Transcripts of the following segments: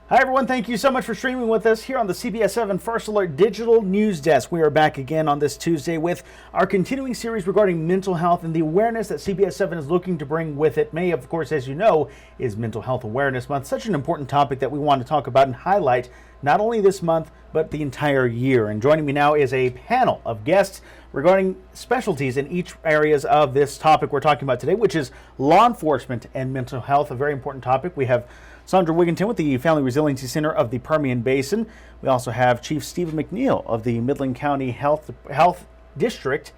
Hi, everyone. Thank you so much for streaming with us here on the CBS7 First Alert Digital News Desk. We are back again on this Tuesday with our continuing series regarding mental health and the awareness that CBS7 is looking to bring with it. May, of course, as you know, is Mental Health Awareness Month. Such an important topic that we want to talk about and highlight not only this month, but the entire year. And joining me now is a panel of guests regarding specialties in each areas of this topic we're talking about today, which is law enforcement and mental health, a very important topic. We have Sandra Wigginton with the Family Resiliency Center of the Permian Basin. We also have Chief Stephen McNeil of the Midland County Health District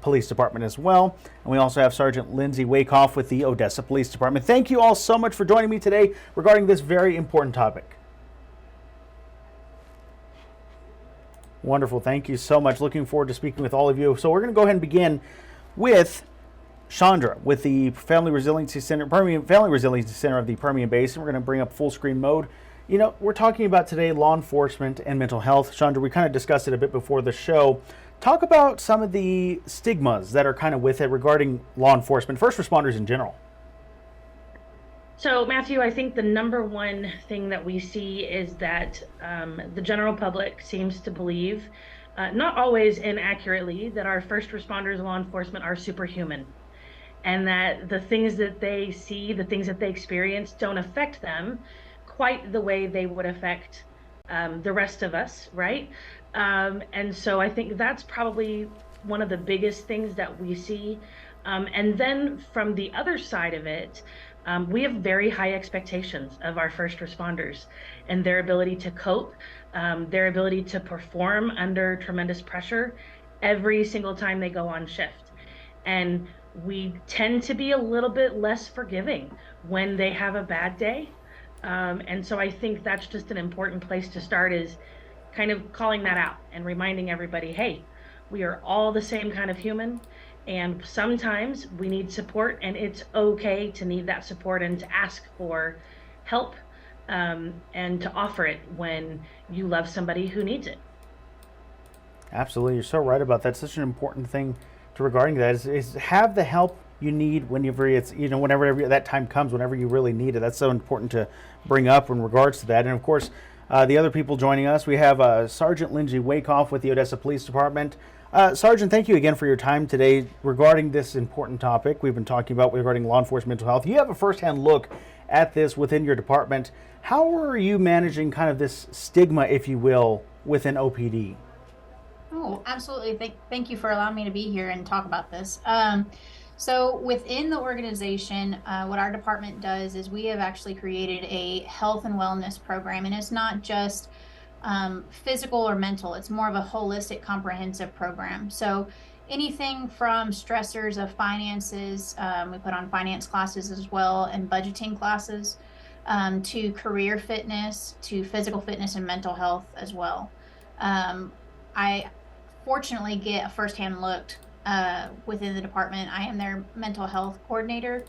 Police Department as well. And we also have Sergeant Lindsay Wakehoff with the Odessa Police Department. Thank you all so much for joining me today regarding this very important topic. Wonderful. Thank you so much. Looking forward to speaking with all of you. So we're going to go ahead and begin with Chandra with the Family Resiliency Center, Permian Family Resiliency Center of the Permian Basin. We're going to bring up full screen mode. You know, we're talking about today law enforcement and mental health. Chandra, we kind of discussed it a bit before the show. Talk about some of the stigmas that are kind of with it regarding law enforcement, first responders in general. So, Matthew, I think the number one thing that we see is that the general public seems to believe, not always inaccurately, that our first responders and law enforcement are superhuman, and that the things that they see, the things that they experience don't affect them quite the way they would affect the rest of us, right? And so I think that's probably one of the biggest things that we see. And then from the other side of it, we have very high expectations of our first responders and their ability to cope, their ability to perform under tremendous pressure every single time they go on shift. And we tend to be a little bit less forgiving when they have a bad day. And so I think that's just an important place to start, is kind of calling that out and reminding everybody, hey, we are all the same kind of human. And sometimes we need support, and it's okay to need that support and to ask for help and to offer it when you love somebody who needs it. Absolutely. You're so right about that. Such an important thing to regarding that is have the help you need whenever it's, you know, whenever that time comes, whenever you really need it. That's so important to bring up in regards to that. And of course, the other people joining us, we have Sergeant Lindsay Wakehoff with the Odessa Police Department. Sergeant, thank you again for your time today regarding this important topic we've been talking about regarding law enforcement mental health. You have a firsthand look at this within your department. How are you managing kind of this stigma, if you will, within OPD? Oh, absolutely. Thank you for allowing me to be here and talk about this. So within the organization, what our department does is we have actually created a health and wellness program, and it's not just physical or mental. It's more of a holistic, comprehensive program. So anything from stressors of finances, we put on finance classes as well, and budgeting classes, to career fitness, to physical fitness and mental health as well. I fortunately get a firsthand look within the department. I am their mental health coordinator,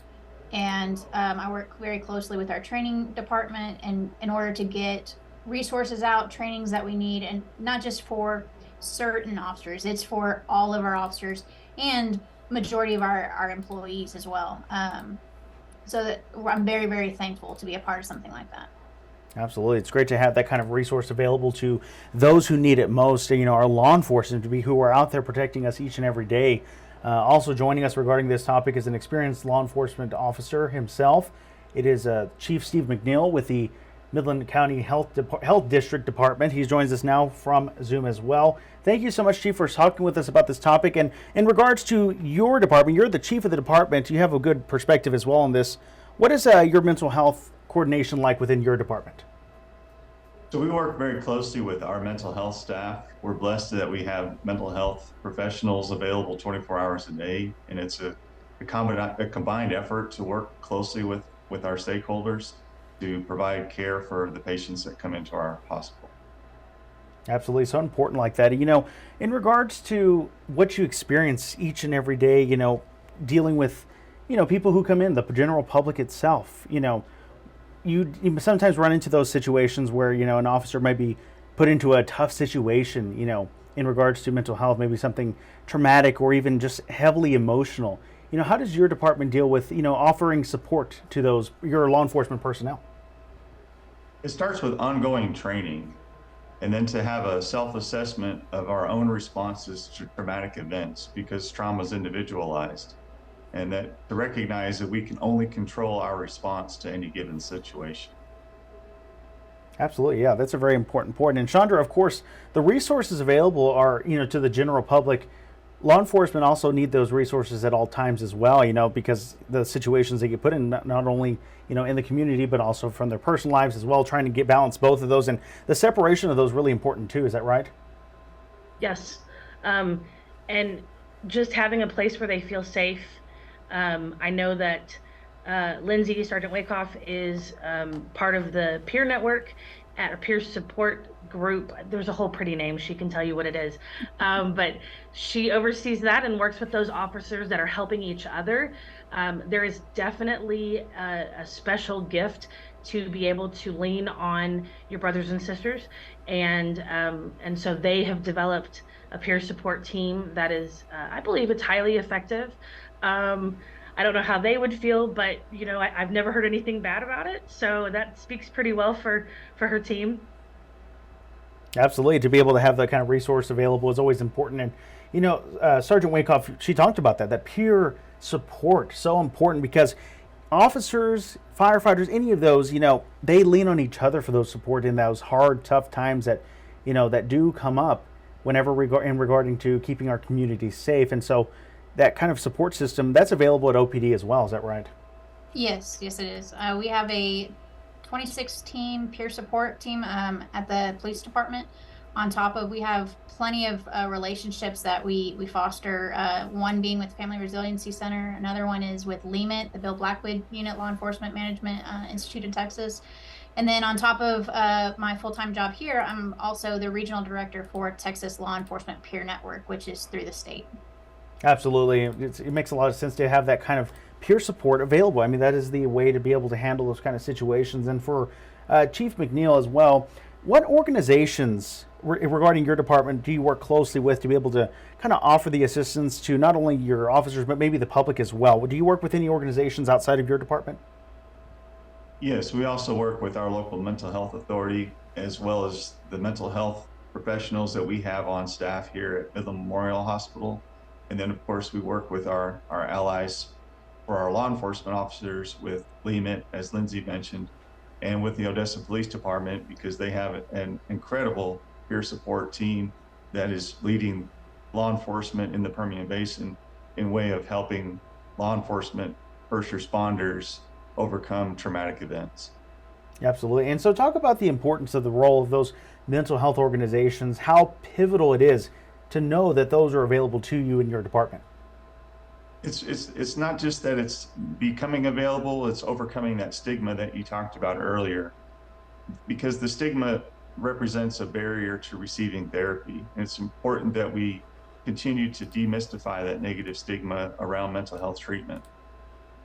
and I work very closely with our training department and in order to get resources out, trainings that we need, and not just for certain officers, it's for all of our officers and majority of our employees as well. So that I'm very, very thankful to be a part of something like that. Absolutely. It's great to have that kind of resource available to those who need it most. You know, our law enforcement, to be who are out there protecting us each and every day. Also joining us regarding this topic is an experienced law enforcement officer himself. It is Chief Steve McNeil with the Midland County Health District Department. He joins us now from Zoom as well. Thank you so much, Chief, for talking with us about this topic. And in regards to your department, you're the chief of the department. You have a good perspective as well on this. What is your mental health coordination like within your department? So we work very closely with our mental health staff. We're blessed that we have mental health professionals available 24 hours a day, and it's a combined effort to work closely with our stakeholders to provide care for the patients that come into our hospital. Absolutely. So important like that. You know, in regards to what you experience each and every day, you know, dealing with, you know, people who come in, the general public itself, you know, you sometimes run into those situations where, you know, an officer might be put into a tough situation, you know, in regards to mental health, maybe something traumatic or even just heavily emotional. You know, how does your department deal with, you know, offering support to those, your law enforcement personnel? It starts with ongoing training, and then to have a self-assessment of our own responses to traumatic events, because trauma is individualized, and that to recognize that we can only control our response to any given situation. Absolutely, yeah, that's a very important point. And Chandra, of course, the resources available are, to the general public. Law enforcement also need those resources at all times as well, because the situations they get put in, not only, in the community, but also from their personal lives as well, trying to get balance both of those. And the separation of those really important too. Is that right? Yes. And just having a place where they feel safe. I know that Lindsay, Sergeant Wakehoff, is part of the peer network at a peer support group. There's a whole pretty name. She can tell you what it is. But she oversees that and works with those officers that are helping each other. There is definitely a special gift to be able to lean on your brothers and sisters. And so they have developed a peer support team that is, I believe it's highly effective. I don't know how they would feel, but I've never heard anything bad about it. So that speaks pretty well for her team. Absolutely. To be able to have that kind of resource available is always important. And, Sergeant Wakehoff, she talked about that peer support, so important, because officers, firefighters, any of those, they lean on each other for those support in those hard, tough times that, that do come up whenever regarding to keeping our community safe. And so that kind of support system, that's available at OPD as well. Is that right? Yes, it is. We have a 2016 peer support team at the police department. On top of, we have plenty of relationships that we foster. One being with Family Resiliency Center. Another one is with LEMIT, the Bill Blackwood Unit Law Enforcement Management Institute in Texas. And then on top of my full-time job here, I'm also the regional director for Texas Law Enforcement Peer Network, which is through the state. Absolutely. It makes a lot of sense to have that kind of peer support available. I mean, that is the way to be able to handle those kind of situations. And for Chief McNeil as well, what organizations regarding your department do you work closely with to be able to kind of offer the assistance to not only your officers, but maybe the public as well? Do you work with any organizations outside of your department? Yes, we also work with our local mental health authority, as well as the mental health professionals that we have on staff here at Midland Memorial Hospital. And then, of course, we work with our allies for our law enforcement officers with LEMIT, as Lindsay mentioned, and with the Odessa Police Department, because they have an incredible peer support team that is leading law enforcement in the Permian Basin in way of helping law enforcement, first responders overcome traumatic events. Absolutely. And so talk about the importance of the role of those mental health organizations, how pivotal it is to know that those are available to you in your department. It's not just that it's becoming available, it's overcoming that stigma that you talked about earlier, because the stigma represents a barrier to receiving therapy. And it's important that we continue to demystify that negative stigma around mental health treatment.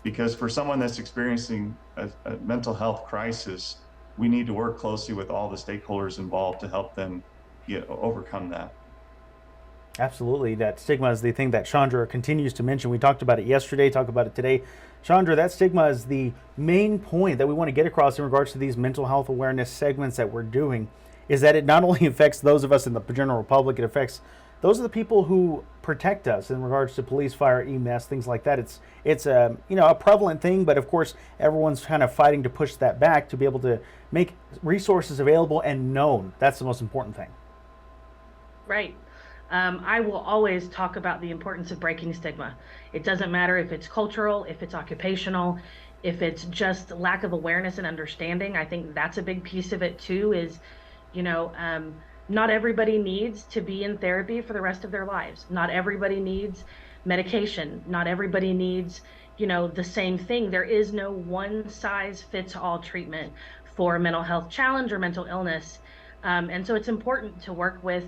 Because for someone that's experiencing a mental health crisis, we need to work closely with all the stakeholders involved to help them overcome that. Absolutely. That stigma is the thing that Chandra continues to mention. We talked about it yesterday, talked about it today. Chandra, that stigma is the main point that we want to get across in regards to these mental health awareness segments that we're doing, is that it not only affects those of us in the general public, it affects those are the people who protect us in regards to police, fire, EMS, things like that. It's a a prevalent thing, but of course everyone's kind of fighting to push that back to be able to make resources available and known. That's the most important thing. Right. I will always talk about the importance of breaking stigma. It doesn't matter if it's cultural, if it's occupational, if it's just lack of awareness and understanding. I think that's a big piece of it too, is, not everybody needs to be in therapy for the rest of their lives. Not everybody needs medication. Not everybody needs, the same thing. There is no one size fits all treatment for a mental health challenge or mental illness. And so it's important to work with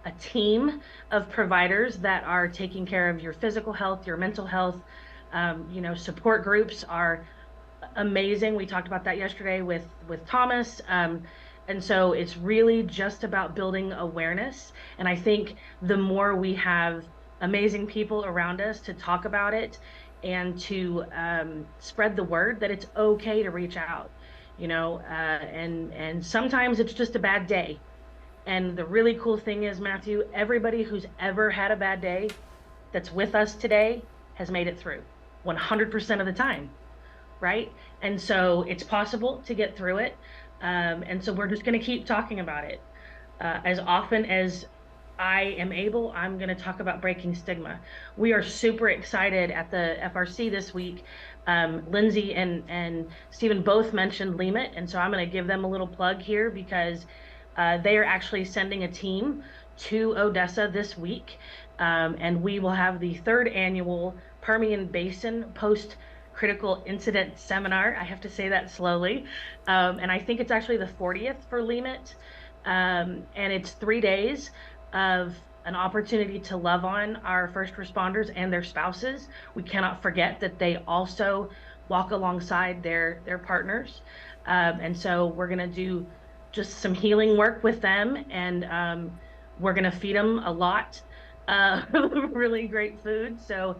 a team of providers that are taking care of your physical health, your mental health. Support groups are amazing. We talked about that yesterday with Thomas. And so it's really just about building awareness. And I think the more we have amazing people around us to talk about it and to spread the word that it's okay to reach out. and sometimes it's just a bad day. And the really cool thing is, Matthew, everybody who's ever had a bad day that's with us today has made it through 100% of the time, right? And so it's possible to get through it. And so we're just going to keep talking about it. As often as I am able, I'm going to talk about breaking stigma. We are super excited at the FRC this week. Lindsay and Stephen both mentioned LEMIT, and so I'm going to give them a little plug here because they are actually sending a team to Odessa this week, and we will have the third annual Permian Basin Post Critical Incident Seminar. I have to say that slowly, and I think it's actually the 40th for LEMIT, and it's 3 days of an opportunity to love on our first responders and their spouses. We cannot forget that they also walk alongside their partners, and so we're going to do just some healing work with them, and we're going to feed them a lot really great food. So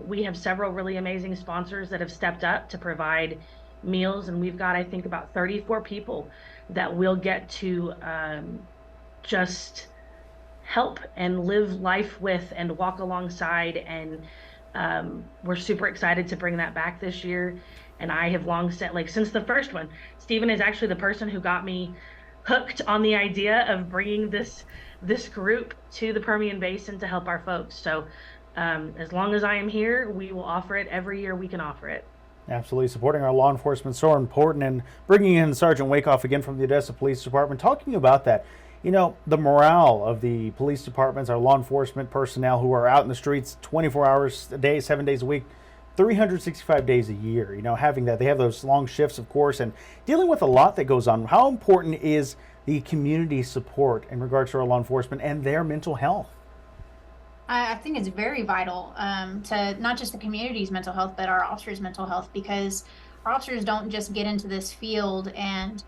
we have several really amazing sponsors that have stepped up to provide meals, and we've got, I think, about 34 people that will get to just help and live life with and walk alongside. And we're super excited to bring that back this year. And I have long said, like, since the first one, Stephen is actually the person who got me hooked on the idea of bringing this group to the Permian Basin to help our folks. So as long as I am here, we will offer it every year we can offer it. Absolutely. Supporting our law enforcement so important, and bringing in Sergeant Wakeoff again from the Odessa Police Department, talking about that. The morale of the police departments, our law enforcement personnel who are out in the streets 24 hours a day, 7 days a week, 365 days a year, having that. They have those long shifts, of course, and dealing with a lot that goes on. How important is the community support in regards to our law enforcement and their mental health? I think it's very vital to not just the community's mental health, but our officers' mental health, because our officers don't just get into this field and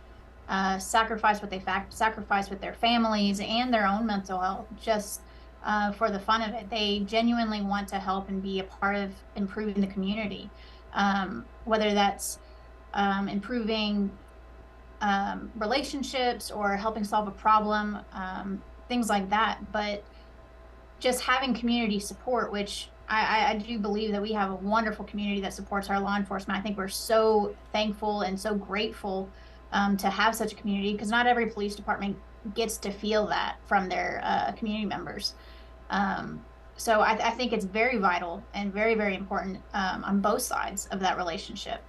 sacrifice what they sacrifice with their families and their own mental health just for the fun of it. They genuinely want to help and be a part of improving the community, whether that's improving relationships or helping solve a problem, things like that. But just having community support, which I do believe that we have a wonderful community that supports our law enforcement. I think we're so thankful and so grateful to have such a community, because not every police department gets to feel that from their community members. So I think it's very vital and very, very important on both sides of that relationship.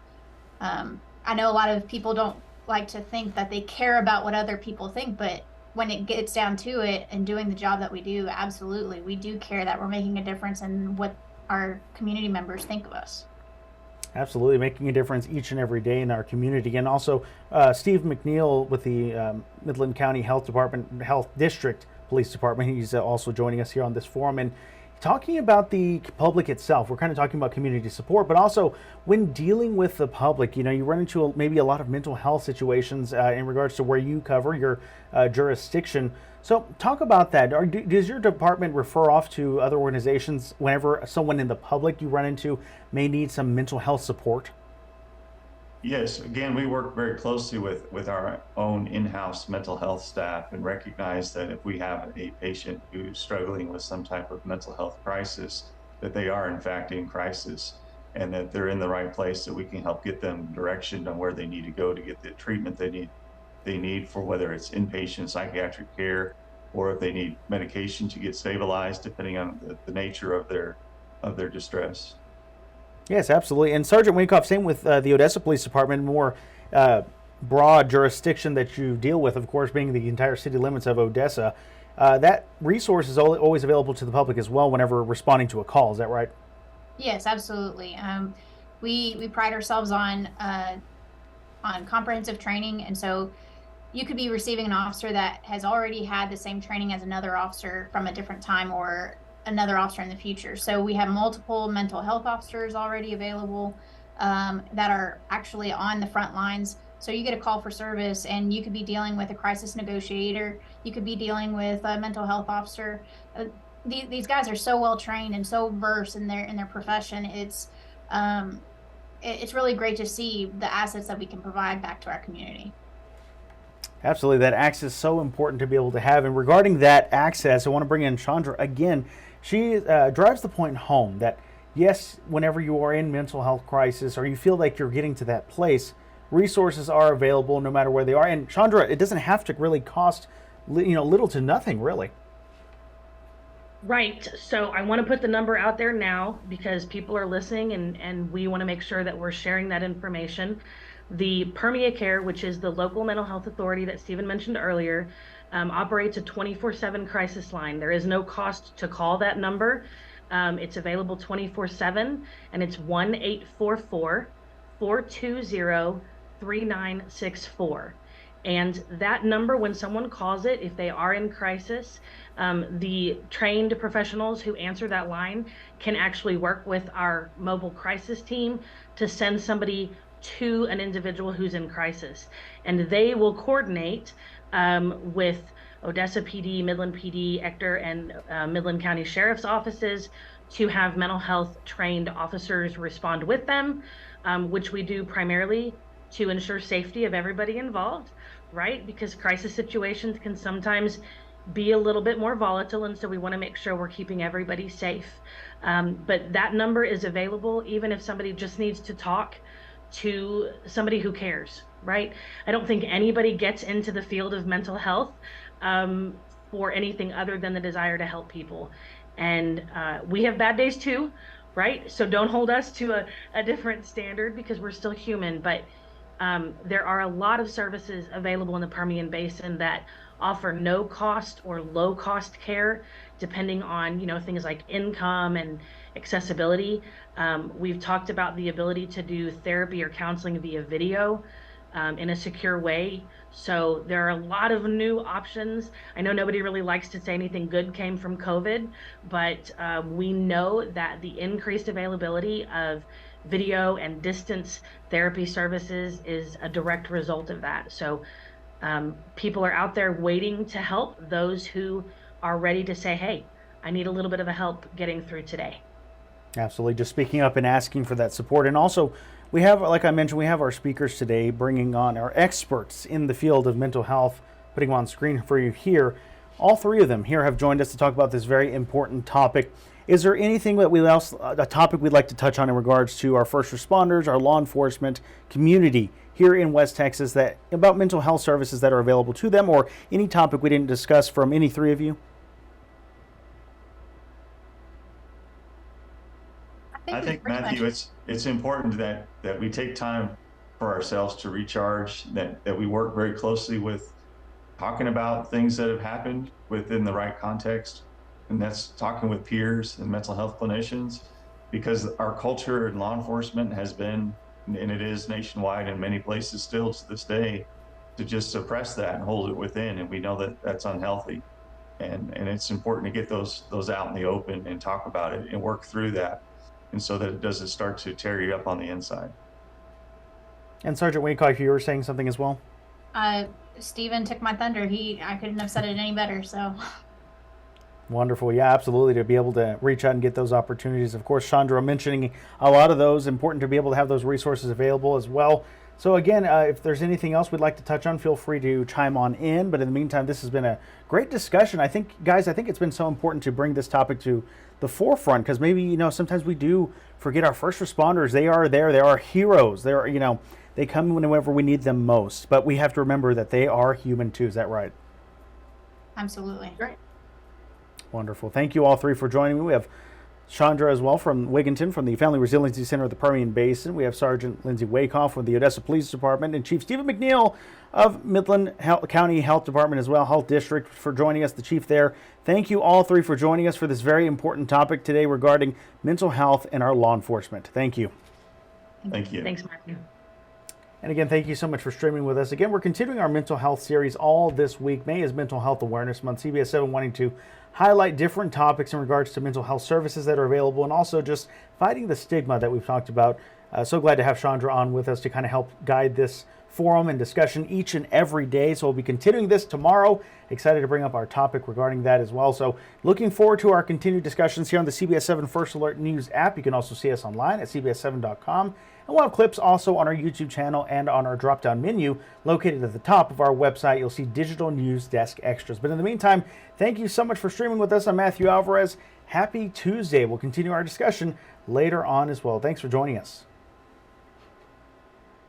I know a lot of people don't like to think that they care about what other people think, but when it gets down to it and doing the job that we do, absolutely, we do care that we're making a difference in what our community members think of us. Absolutely, making a difference each and every day in our community. And also, Steve McNeil with the Midland County Health Department, Health District Police Department, he's also joining us here on this forum. And talking about the public itself, we're kind of talking about community support, but also when dealing with the public, you run into maybe a lot of mental health situations in regards to where you cover your jurisdiction. So talk about that. Does your department refer off to other organizations whenever someone in the public you run into may need some mental health support? Yes, again, we work very closely with our own in-house mental health staff, and recognize that if we have a patient who's struggling with some type of mental health crisis, that they are in fact in crisis, and that they're in the right place, that we can help get them direction on where they need to go to get the treatment they need for whether it's inpatient psychiatric care, or if they need medication to get stabilized, depending on the nature of their distress. Yes, absolutely. And Sergeant Winkoff, same with the Odessa Police Department, more broad jurisdiction that you deal with, of course, being the entire city limits of Odessa. That resource is always available to the public as well whenever responding to a call. Is that right? Yes, absolutely. We pride ourselves on comprehensive training, and so you could be receiving an officer that has already had the same training as another officer from a different time, or another officer in the future. So we have multiple mental health officers already available that are actually on the front lines. So you get a call for service, and you could be dealing with a crisis negotiator. You could be dealing with a mental health officer. These guys are so well trained and so versed in their profession. It's it's really great to see the assets that we can provide back to our community. Absolutely. That access is so important to be able to have. And regarding that access, I want to bring in Chandra again. She drives the point home that, yes, whenever you are in mental health crisis or you feel like you're getting to that place, resources are available no matter where they are. And Chandra, it doesn't have to really cost little to nothing, really. Right. So I want to put the number out there now because people are listening and we want to make sure that we're sharing that information. The Permian Care, which is the local mental health authority that Stephen mentioned earlier, operates a 24/7 crisis line. There is no cost to call that number. It's available 24/7 and it's 1-844-420-3964. And that number, when someone calls it, if they are in crisis, the trained professionals who answer that line can actually work with our mobile crisis team to send somebody to an individual who's in crisis. And they will coordinate with Odessa PD, Midland PD, Ector, and Midland County Sheriff's offices to have mental health trained officers respond with them, which we do primarily to ensure safety of everybody involved, right? Because crisis situations can sometimes be a little bit more volatile, and so we want to make sure we're keeping everybody safe. But that number is available even if somebody just needs to talk to somebody who cares, right? I don't think anybody gets into the field of mental health for anything other than the desire to help people. And we have bad days too, right? So don't hold us to a different standard because we're still human. But there are a lot of services available in the Permian Basin that offer no cost or low cost care, depending on things like income and accessibility. We've talked about the ability to do therapy or counseling via video in a secure way. So there are a lot of new options. I know nobody really likes to say anything good came from COVID, but we know that the increased availability of video and distance therapy services is a direct result of that. So people are out there waiting to help those who are ready to say, hey, I need a little bit of a help getting through today. Absolutely. Just speaking up and asking for that support. And also, we have, like I mentioned, we have our speakers today bringing on our experts in the field of mental health, putting them on screen for you here. All three of them here have joined us to talk about this very important topic. Is there anything that a topic we'd like to touch on in regards to our first responders, our law enforcement community here in West Texas, that about mental health services that are available to them, or any topic we didn't discuss from any three of you? I think, Matthew, it's important that we take time for ourselves to recharge, that we work very closely with talking about things that have happened within the right context. And that's talking with peers and mental health clinicians, because our culture in law enforcement has been, and it is nationwide in many places still to this day, to just suppress that and hold it within. And we know that that's unhealthy. And it's important to get those out in the open and talk about it and work through that. And so that it doesn't start to tear you up on the inside. And Sergeant Waycock, you were saying something as well? Stephen took my thunder. I couldn't have said it any better, so. Wonderful. Yeah, absolutely. To be able to reach out and get those opportunities. Of course, Chandra mentioning a lot of those, important to be able to have those resources available as well. So again, if there's anything else we'd like to touch on, feel free to chime on in. But in the meantime, this has been a great discussion. I think it's been so important to bring this topic to the forefront, because maybe, sometimes we do forget our first responders. They are there. They are heroes. They come whenever we need them most. But we have to remember that they are human too. Is that right? Absolutely. Right. Wonderful. Thank you all three for joining me. We have Chandra as well from Wigginton, from the Family Resiliency Center of the Permian Basin. We have Sergeant Lindsay Waycoff from the Odessa Police Department, and Chief Stephen McNeil of Midland County Health Department as well, Health District, for joining us, the chief there. Thank you all three for joining us for this very important topic today regarding mental health and our law enforcement. Thank you. Thank you. Thanks, Matthew. And again, thank you so much for streaming with us. Again, we're continuing our mental health series all this week. May is Mental Health Awareness Month. CBS7 wanting to highlight different topics in regards to mental health services that are available, and also just fighting the stigma that we've talked about. So glad to have Chandra on with us to kind of help guide this forum and discussion each and every day. So we'll be continuing this tomorrow. Excited to bring up our topic regarding that as well. So looking forward to our continued discussions here on the CBS7 First Alert News app. You can also see us online at CBS7.com And we'll have clips also on our YouTube channel and on our drop-down menu located at the top of our website. You'll see digital news desk extras. But in the meantime, thank you so much for streaming with us. I'm Matthew Alvarez. Happy Tuesday. We'll continue our discussion later on as well. Thanks for joining us.